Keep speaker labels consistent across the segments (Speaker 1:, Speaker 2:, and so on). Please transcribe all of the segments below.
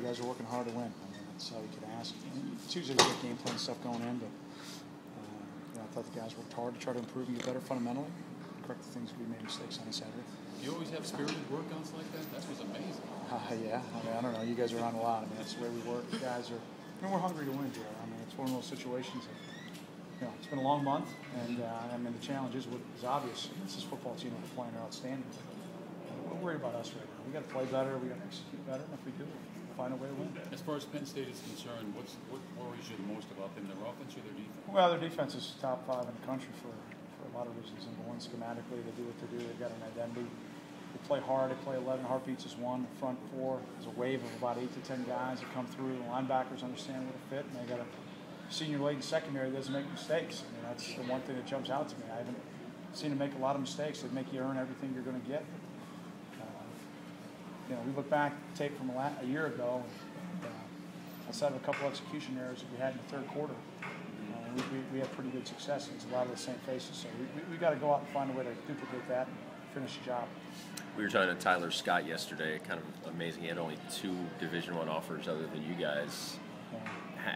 Speaker 1: guys are working hard to win. I mean, that's all you can ask. Tuesday's good game plan stuff going in, but I thought the guys worked hard to try to improve and get better fundamentally, correct the things we made mistakes on Saturday.
Speaker 2: You always have spirited workouts like that? That was amazing.
Speaker 1: Yeah. I mean, I don't know. You guys are around a lot. I mean, that's the way we work. The guys are. I mean, we're hungry to win, Joe. I mean, it's one of those situations that, it's been a long month, and I mean, the challenge is obvious. This is football team that we're playing are outstanding. Don't worry about us right now. We got to play better. We got to execute better. And if we do, we'll find a way to win.
Speaker 2: As far as Penn State is concerned, what worries you the most about them? Their offense or their defense?
Speaker 1: Well, their defense is top 5 in the country for a lot of reasons. Number one, schematically, they do what they do. They've got an identity. They play hard. They play 11 heartbeats as one. The front 4 is a wave of about 8 to 10 guys that come through. The linebackers understand where to fit, and they got a senior late in secondary that doesn't make mistakes. I mean, that's the one thing that jumps out to me. I haven't seen him make a lot of mistakes that make you earn everything you're going to get. We look back tape from a year ago, and outside of a couple execution errors that we had in the third quarter, we had pretty good success against a lot of the same faces. So we got to go out and find a way to duplicate that and finish the job.
Speaker 3: We were talking to Tyler Scott yesterday. Kind of amazing. He had only 2 Division I offers other than you guys.
Speaker 1: Yeah.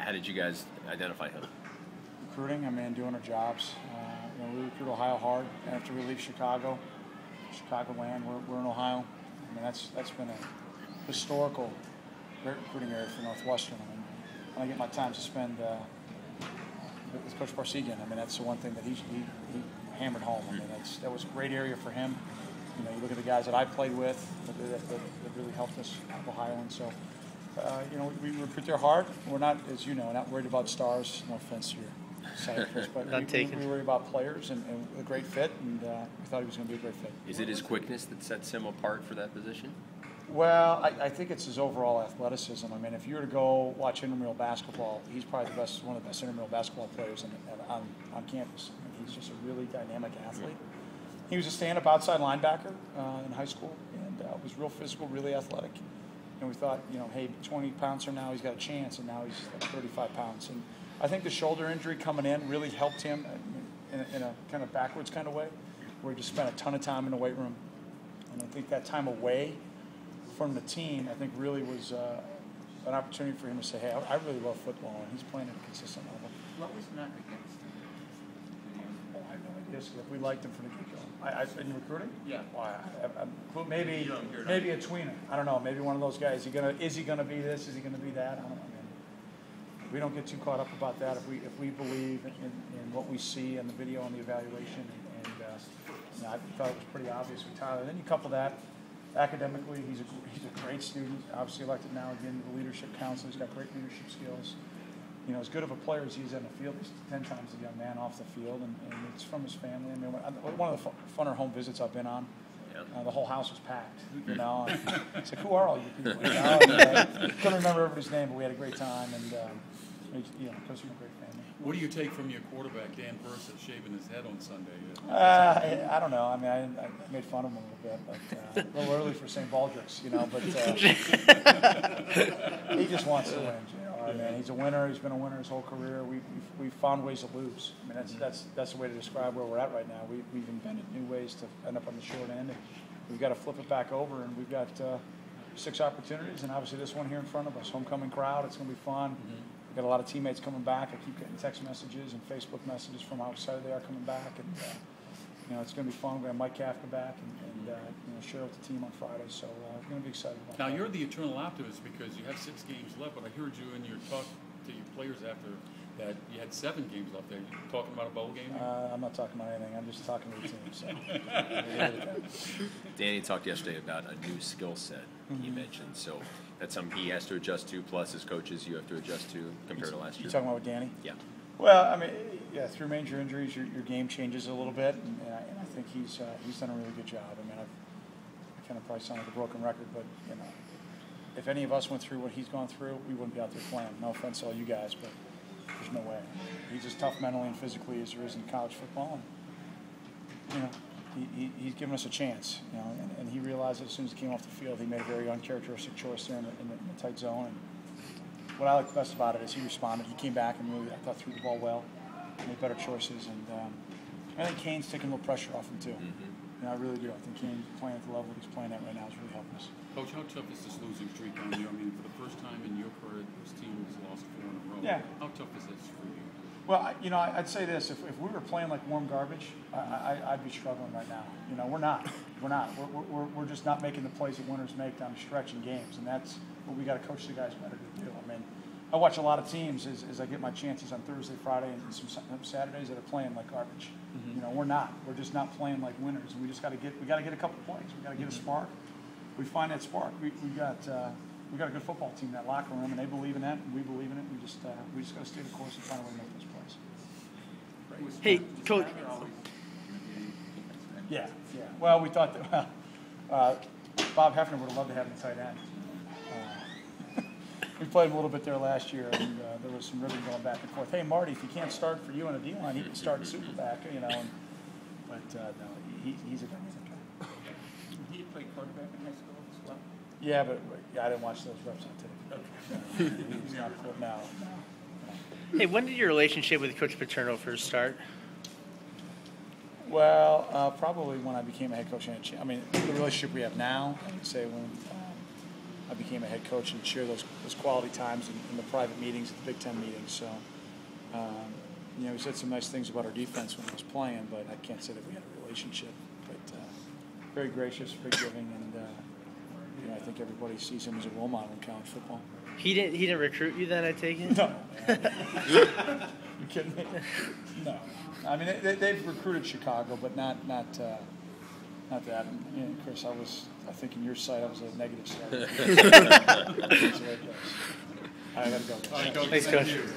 Speaker 3: How did you guys identify him?
Speaker 1: Recruiting. I mean, doing our jobs. We recruit Ohio hard. After we leave Chicago land, we're in Ohio. I mean, that's been a historical great recruiting area for Northwestern. I mean, when I get my time to spend with Coach Parsegian, I mean, that's the one thing that he hammered home. I mean, that was a great area for him. You look at the guys that I played with that really helped us out of Ohio. And so, we recruit there hard. We're not, as you know, not worried about stars. No offense to your side, Chris, but we worry about players and a great fit, and we thought he was going to be a great fit.
Speaker 3: Is it his quickness that sets him apart for that position?
Speaker 1: Well, I think it's his overall athleticism. I mean, if you were to go watch intramural basketball, he's probably one of the best intramural basketball players on campus. I mean, he's just a really dynamic athlete. He was a stand-up outside linebacker in high school, and was real physical, really athletic. And we thought, hey, 20 pounds from now, he's got a chance, and now he's like 35 pounds. And I think the shoulder injury coming in really helped him in a kind of backwards kind of way, where he just spent a ton of time in the weight room. And I think that time away from the team, I think really was an opportunity for him to say, hey, I really love football, and he's playing at a consistent level.
Speaker 4: What was not against him?
Speaker 1: I have no idea. So if we liked him from the get-go. In recruiting?
Speaker 4: Yeah.
Speaker 1: Well, maybe a tweener. I don't know. Maybe one of those guys. Is he gonna be this? Is he gonna be that? I don't know. We don't get too caught up about that. If we believe in what we see in the video and the evaluation, and I thought it was pretty obvious with Tyler. Then you couple that academically, he's a great student. Obviously elected now again to the leadership council. He's got great leadership skills. As good of a player as he is on the field, he's 10 times a young man off the field, and it's from his family. I mean, one of the funner home visits I've been on. The whole house was packed, It's like, who are all you people? Couldn't remember everybody's name, but we had a great time, and comes from a great family.
Speaker 2: What do you take from your quarterback, Dan Bursa, shaving his head on Sunday?
Speaker 1: I don't know. I mean, I made fun of him a little bit, but a little early for St. Baldrick's, but he just wants to win. I mean, he's a winner. He's been a winner his whole career. We've found ways to lose. I mean, that's the way to describe where we're at right now. We've invented new ways to end up on the short end, and we've got to flip it back over. And we've got 6 opportunities, and obviously this one here in front of us. Homecoming crowd. It's going to be fun. We've got a lot of teammates coming back. I keep getting text messages and Facebook messages from how excited they are coming back, and it's going to be fun. We're going to have Mike Kafka back and share with the team on Friday. So we're going to be excited about that.
Speaker 2: Now, you're the eternal optimist because you have 6 games left, but I heard you in your talk to your players after that you had 7 games left there. You talking about a bowl game?
Speaker 1: I'm not talking about anything. I'm just talking to the team. So.
Speaker 3: Danny talked yesterday about a new skill set he mentioned. So that's something he has to adjust to, plus as coaches you have to adjust to compared to last year.
Speaker 1: You talking about with Danny?
Speaker 3: Yeah.
Speaker 1: Well, I mean, through major injuries, your game changes a little bit, and I think he's done a really good job. I mean, I kind of probably sound like a broken record, but if any of us went through what he's gone through, we wouldn't be out there playing. No offense to all you guys, but there's no way. He's as tough mentally and physically as there is in college football, and he's given us a chance. And he realized that as soon as he came off the field, he made a very uncharacteristic choice there in the tight zone. And what I like best about it is he responded. He came back and really, I thought, threw the ball well, made better choices, and I think Kane's taking a little pressure off him too. I really do. I think Kane playing at the level he's playing at right now is really helping us.
Speaker 2: Coach, how tough is this losing streak on you? I mean, for the first time in
Speaker 1: Yeah.
Speaker 2: How tough is this for you?
Speaker 1: Well, I'd say this: if we were playing like warm garbage, I'd be struggling right now. We're not. We're just not making the plays that winners make down the stretch in games, and that's what we got to coach the guys better to do. I mean, I watch a lot of teams as I get my chances on Thursday, Friday, and some Saturdays that are playing like garbage.
Speaker 2: Mm-hmm.
Speaker 1: We're not. We're just not playing like winners, and we got to get a couple plays. We got to get a spark. We find that spark. We got a good football team in that locker room, and they believe in that, and we believe in it. We just got to stay the course and find a way to make those plays.
Speaker 5: Hey, Coach.
Speaker 1: Yeah. Well, we thought that Bob Hefner would have loved to have him tight end. We played him a little bit there last year, and there was some ribbon going back and forth. Hey, Marty, if he can't start for you on a D-line, he can start Superback, But no, he's a dynamic guy.
Speaker 4: He played quarterback in high school as well.
Speaker 1: Yeah, but I didn't watch those reps on tape. He's not cool now.
Speaker 5: Hey, when did your relationship with Coach Paterno first start?
Speaker 1: Well, probably when I became a head coach. I mean, the relationship we have now, I would say when I became a head coach and share those quality times in the private meetings, at the Big Ten meetings. So, he said some nice things about our defense when I was playing, but I can't say that we had a relationship. But very gracious, very giving, and I think everybody sees him as a role model in college football.
Speaker 5: He didn't recruit you then, I take it?
Speaker 1: No. You kidding me? No. I mean, they've recruited Chicago, but not that. And, Chris, I think in your sight, I was a negative starter. That's the way it goes. I got to go.
Speaker 2: All right, Coach.
Speaker 5: Thanks, Coach.